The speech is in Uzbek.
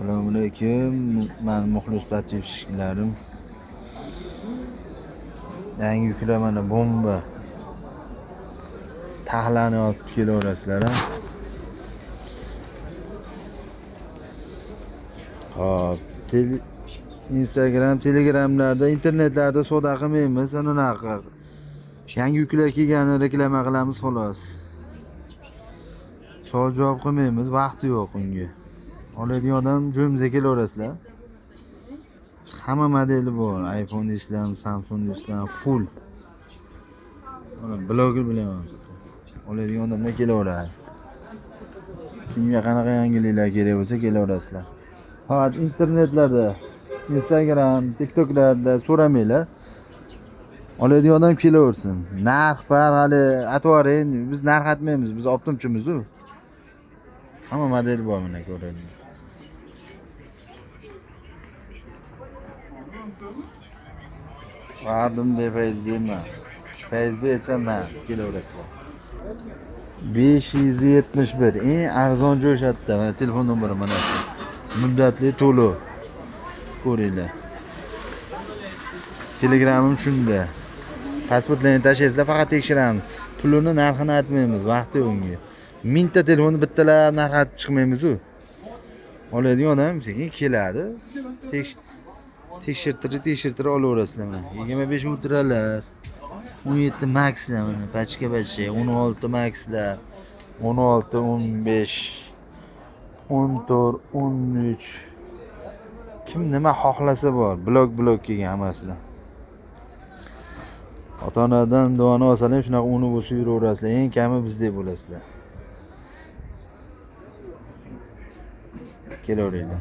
Assalomu alaykum. Men Muxlis Patevskilarim. Yangi yuklamani bomba taxlanayapti kelaverasizlar ha. Hop, Instagram, Telegramlarda, internetlarda savdo qilmaymiz, anaqa. Yangi yuklar kelganini reklama qilamiz xolos. Savol javob qilmaymiz, vaqti yo'q unga. Oladigan odam jo'mza kelaverasizlar. Hamma modeli bor. iPhone islam, Samsung islam, full. Mana bloger bilaman. Oladigan odamlar kelaveradi. Kimga qanaqa yangiliklar kerak bo'lsa kelaverasizlar. Faqat internetlarda, Instagram, TikToklarda so'ramanglar. Oladigan odam kelaversin. Narx par hali atvoring, biz narx aytmaymiz, biz optimchimiz-ku. Hamma model bor mana ko'raylik. Vardim befaiz deyman. Faiz etsam men kelaverasizlar. 571 eng arzon jo'shatda. Mana telefon nomerim mana shu. Muddatli to'lov. Ko'ringlar. Telegramim shunda. Pasportlarni tashlaysizlar, faqat tekshiramiz. Pulini narxini aytmaymiz, vaqti yo'q unga. 1000 ta telefonni bittalab narx aytib chiqmaymiz-ku. Oladigan odam sekin keladi. Tekshirtirib olaverasizlar mana. 25 ultralar, 17 maxlar mana, pachka, 16 maxlar, 16, 15, 14, 13. Kim nima xohlasa bor, blok kelgan hammasidan. Ota-onadan duoni olsalar, shunaqa uni bo'lsa yuraverasizlar. Eng kami bizdek bo'lasizlar. Kelaveringlar.